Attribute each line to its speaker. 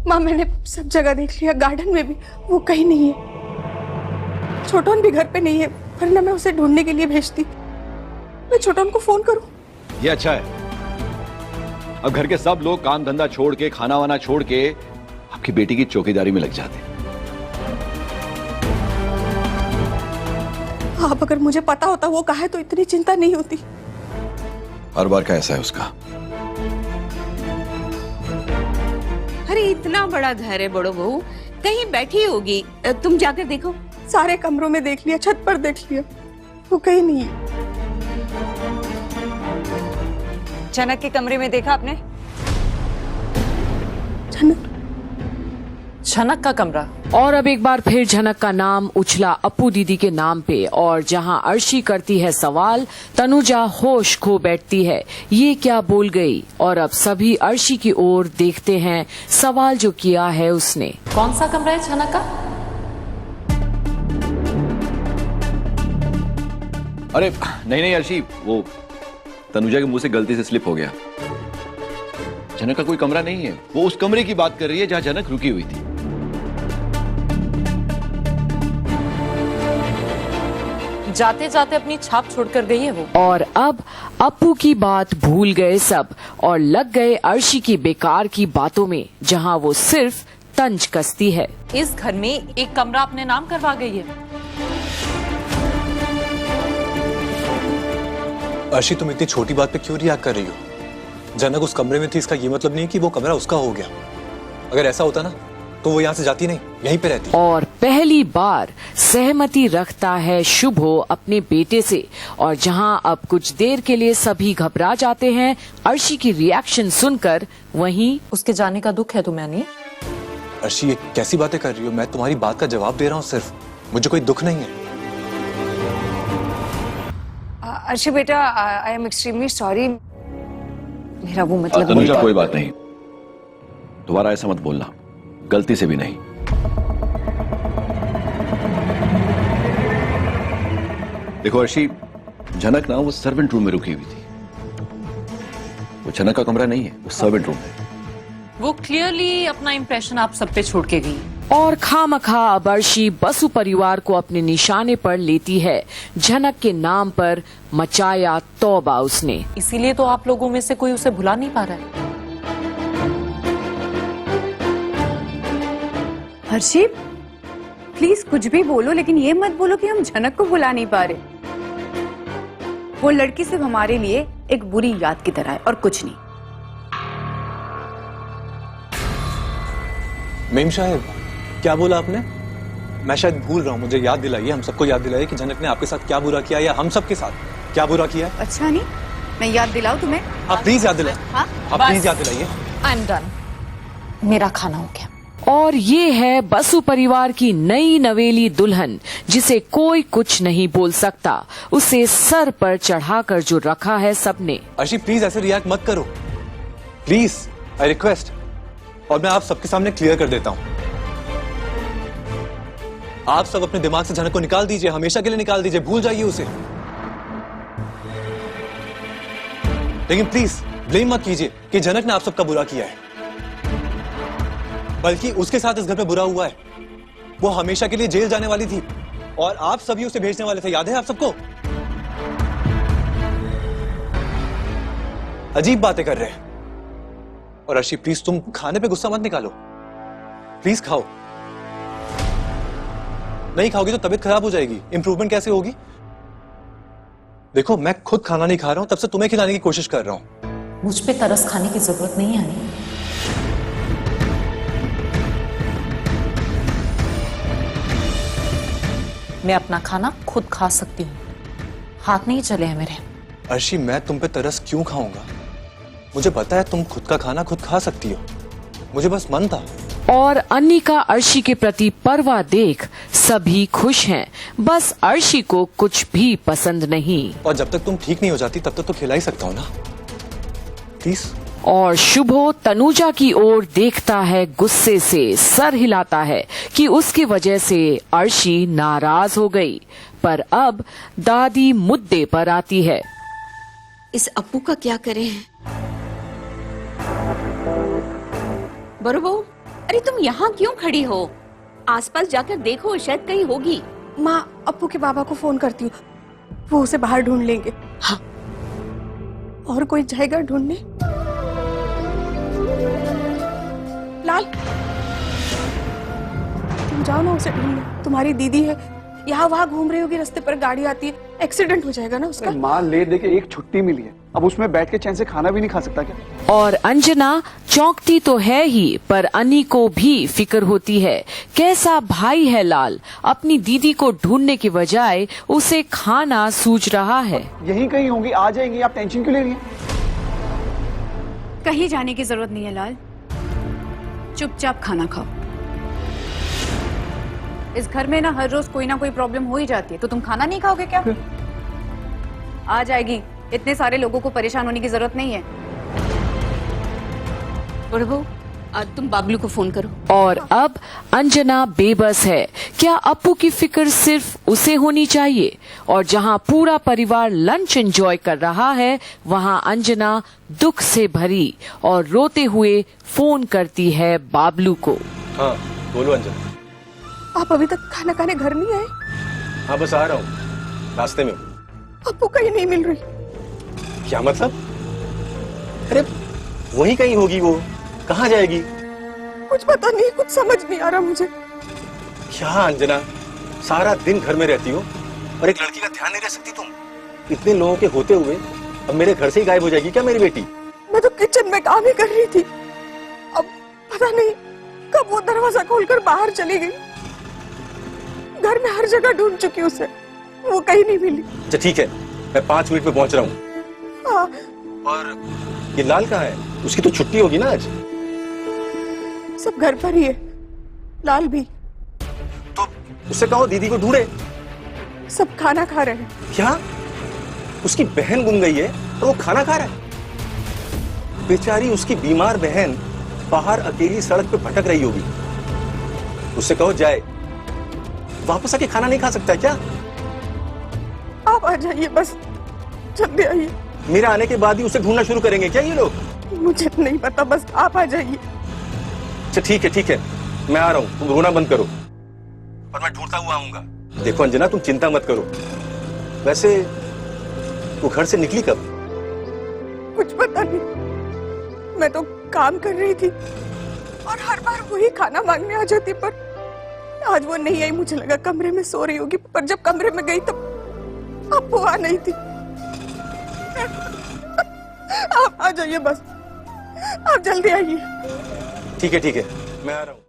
Speaker 1: माँ मैंने सब जगह देख लिया, गार्डन में भी वो कहीं नहीं है। छोटोन भी घर पे नहीं है, वरना मैं उसे ढूंढने के लिए भेजती। मैं छोटोन को फोन करूं?
Speaker 2: ये अच्छा है। अब घर के सब लोग काम धंधा छोड़ के, खाना वाना छोड़ के आपकी बेटी की चौकीदारी में लग जाते।
Speaker 1: आप अगर मुझे पता होता वो कहा है तो इतनी चिंता नहीं होती।
Speaker 2: हर बार का ऐसा है उसका।
Speaker 3: अरे इतना बड़ा घर है बड़ो बहू, कहीं बैठी होगी, तुम जाकर देखो।
Speaker 1: सारे कमरों में देख लिया, छत पर देख लिया, वो कहीं नहीं है।
Speaker 4: जनक के कमरे में देखा आपने?
Speaker 5: झनक का कमरा।
Speaker 6: और अब एक बार फिर झनक का नाम उछला अप्पू दीदी के नाम पे, और जहां अर्शी करती है सवाल, तनुजा होश खो बैठती है। ये क्या बोल गई? और अब सभी अर्शी की ओर देखते हैं, सवाल जो किया है उसने।
Speaker 5: कौन सा कमरा है झनक का?
Speaker 2: अरे नहीं अर्शी, वो तनुजा के मुंह से गलती से स्लिप हो गया। जनक का कोई कमरा नहीं है, वो उस कमरे की बात कर रही है जहां जनक रुकी हुई थी।
Speaker 5: जाते जाते अपनी छाप छोड़कर गई है वो।
Speaker 6: और अब अप्पू की बात भूल गए सब और लग गए अर्शी की बेकार की बातों में, जहां वो सिर्फ तंज कसती है।
Speaker 5: इस घर में एक कमरा अपने नाम करवा गई है।
Speaker 7: अर्शी, तुम इतनी छोटी बात पे क्यों रिएक्ट कर रही हो? जनक उस कमरे में थी, इसका ये मतलब नहीं कि वो कमरा उसका हो गया। अगर ऐसा होता ना तो वो यहाँ से जाती नहीं, यहीं पे रहती।
Speaker 6: और पहली बार सहमति रखता है शुभो अपने बेटे से, और जहां अब कुछ देर के लिए सभी घबरा जाते हैं अर्शी की रिएक्शन सुनकर, वहीं
Speaker 5: उसके जाने का दुख है तुम्हें नहीं?
Speaker 7: अर्शी, ये कैसी बातें कर रही हो? मैं तुम्हारी बात का जवाब दे रहा हूँ सिर्फ, मुझे कोई दुख नहीं है।
Speaker 4: अर्शी बेटा, आई एम एक्सट्रीमली सॉरी। मेरा वो मतलब
Speaker 2: तनुजा, कोई बात नहीं, दोबारा ऐसा मत बोलना, गलती से भी नहीं। देखो अर्शी, जनक ना वो सर्वेंट रूम में रुकी हुई थी। वो जनक का कमरा नहीं है, वो सर्वेंट रूम है।
Speaker 5: वो क्लियरली अपना इंप्रेशन आप सब पे छोड़ के गई।
Speaker 6: और खामखा अब अर्शी बसु परिवार को अपने निशाने पर लेती है। जनक के नाम पर मचाया तौबा उसने।
Speaker 5: इसीलिए तो आप लोगों में से कोई उसे भुला नहीं पा रहा है।
Speaker 3: हर्षी प्लीज कुछ भी बोलो, लेकिन ये मत बोलो कि हम जनक को भुला नहीं पा रहे। वो लड़की सिर्फ हमारे लिए एक बुरी याद की तरह है और कुछ नहीं।
Speaker 7: मेम साहब, क्या बोला आपने? मैं शायद भूल रहा हूँ, मुझे याद दिलाइए, हम सबको याद दिलाइए कि जनक ने आपके साथ क्या बुरा किया, या हम सबके साथ क्या बुरा किया है।
Speaker 3: अच्छा नहीं, मैं याद दिलाऊं तुम्हें?
Speaker 7: आप प्लीज याद दिलाइए।
Speaker 3: हाँ?
Speaker 7: आप प्लीज याद दिलाइए।
Speaker 5: आई एम डन, मेरा खाना हो गया।
Speaker 6: और ये है बसु परिवार की नई नवेली दुल्हन, जिसे कोई कुछ नहीं बोल सकता। उसे सर पर चढ़ाकर जो रखा है सबने।
Speaker 7: अर्शी प्लीज ऐसे रिएक्ट मत करो, प्लीज, आई रिक्वेस्ट। और मैं आप सबके सामने क्लियर कर देता हूं, आप सब अपने दिमाग से जनक को निकाल दीजिए, हमेशा के लिए निकाल दीजिए, भूल जाइए उसे। लेकिन प्लीज ब्लेम मत कीजिए कि जनक ने आप सबका बुरा किया है, बल्कि उसके साथ इस घर में बुरा हुआ है। वो हमेशा के लिए जेल जाने वाली थी और आप सभी उसे भेजने वाले थे, याद है आप सबको? अजीब बातें कर रहे हैं। और अर्शी प्लीज तुम खाने पे गुस्सा मत निकालो, प्लीज खाओ। नहीं खाओगी तो तबीयत खराब हो जाएगी, इंप्रूवमेंट कैसे होगी? देखो मैं खुद खाना नहीं खा रहा हूं, तब से तुम्हें खिलाने की कोशिश कर रहा हूं।
Speaker 5: मुझ पे तरस खाने की जरूरत नहीं है। मैं अपना खाना खुद खा सकती हूँ, हाथ नहीं चले हैं मेरे।
Speaker 7: अर्शी मैं तुम पे तरस क्यों खाऊंगा? मुझे पता है तुम खुद का खाना खुद खा सकती हो, मुझे बस मन था।
Speaker 6: और अन्नी का अर्शी के प्रति परवाह देख सभी खुश हैं, बस अर्शी को कुछ भी पसंद नहीं।
Speaker 7: और जब तक तुम ठीक नहीं हो जाती तब तक तो खिला ही सकता हूँ ना, प्लीज।
Speaker 6: और शुभो तनुजा की ओर देखता है गुस्से से, सर हिलाता है कि उसकी वजह से अर्शी नाराज हो गई। पर अब दादी मुद्दे पर आती है।
Speaker 3: इस अप्पू का क्या करें? बरो बहू, अरे तुम यहाँ क्यों खड़ी हो? आसपास जाकर देखो, शायद कहीं होगी।
Speaker 1: माँ, अप्पू के बाबा को फोन करती हूँ, वो उसे बाहर ढूंढ लेंगे।
Speaker 3: हाँ।
Speaker 1: और कोई जाएगा ढूंढने? लाल, तुम जाओ ना उसे ढूंढने। तुम्हारी दीदी है, यहाँ वहाँ घूम रही होगी, रास्ते पर गाड़ी आती है, एक्सीडेंट हो जाएगा ना उसका।
Speaker 8: माँ ले दे के एक छुट्टी मिली है, अब उसमें बैठ के चैन से खाना भी नहीं खा सकता क्या?
Speaker 6: और अंजना चौंकती तो है ही, पर अन्नी को भी फिक्र होती है। कैसा भाई है लाल, अपनी दीदी को ढूंढने के बजाय उसे खाना सूझ रहा है।
Speaker 8: यहीं कहीं होंगी, आ जाएंगी, आप टेंशन क्यों ले रही हैं?
Speaker 3: कहीं जाने की जरूरत नहीं है लाल, चुपचाप खाना खाओ। इस घर में ना हर रोज कोई ना कोई प्रॉब्लम हो ही जाती है, तो तुम खाना नहीं खाओगे क्या? आ जाएगी, इतने सारे लोगों को परेशान होने की जरूरत नहीं है। प्रभु, तुम बाबलू को फोन करो।
Speaker 6: और अब अंजना बेबस है। क्या अप्पू की फिक्र सिर्फ उसे होनी चाहिए? और जहां पूरा परिवार लंच एंजॉय कर रहा है, वहां अंजना दुख से भरी और रोते हुए फोन करती है बाबलू को।
Speaker 7: हाँ बोलो अंजना।
Speaker 1: आप अभी तक खाना खाने घर नहीं आए?
Speaker 7: हाँ बस आ रहा हूँ, रास्ते में हूँ।
Speaker 1: अप्पू कहीं नहीं मिल रही।
Speaker 7: क्या मतलब? अरे वहीं कहीं होगी वो, कहाँ जाएगी?
Speaker 1: कुछ पता नहीं, कुछ समझ नहीं आ रहा मुझे।
Speaker 7: क्या अंजना, सारा दिन घर में रहती हो और एक लड़की का ध्यान नहीं रख सकती तुम? इतने लोगों के होते हुए अब मेरे घर से ही गायब हो जाएगी क्या मेरी बेटी?
Speaker 1: मैं तो किचन में काम ही कर रही थी, अब पता नहीं कब वो दरवाजा खोलकर बाहर चली गई। घर में हर जगह ढूंढ चुकी उसे, वो कहीं नहीं मिली।
Speaker 7: अच्छा ठीक है, मैं 5 मिनट में पहुंच रहा हूँ।
Speaker 1: हाँ।
Speaker 7: और ये लाल कहाँ है? उसकी तो छुट्टी होगी ना आज।
Speaker 1: सब घर पर ही है, लाल भी।
Speaker 7: तो उससे कहो दीदी को ढूंढे।
Speaker 1: सब खाना खा रहे हैं।
Speaker 7: क्या? उसकी बहन गुम गई है और वो खाना खा रहा है? बेचारी उसकी बीमार बहन बाहर अकेली सड़क पे भटक रही होगी। उससे कहो जाए, वापस आके खाना नहीं खा सकता क्या?
Speaker 1: आप आ जाइए, बस जल्दी आइए।
Speaker 7: मेरे आने के बाद ही उसे ढूंढना शुरू करेंगे क्या ये लोग?
Speaker 1: मुझे नहीं पता, बस आप आ जाइए।
Speaker 7: अच्छा ठीक है, मैं आ रहा हूँ, तुम रोना बंद करो और मैं ढूंढता हुआ आऊंगा। देखो अंजना, तुम चिंता मत करो। वैसे वो घर से निकली कब?
Speaker 1: कुछ पता नहीं, मैं तो काम कर रही थी और हर बार वही खाना मांगने आ जाती, पर आज वो नहीं आई। मुझे लगा कमरे में सो रही होगी, पर जब कमरे में गई तब अब वो आ नहीं थी। आप आ जाइए, बस आप जल्दी आइए।
Speaker 7: ठीक है, मैं आ रहा हूँ।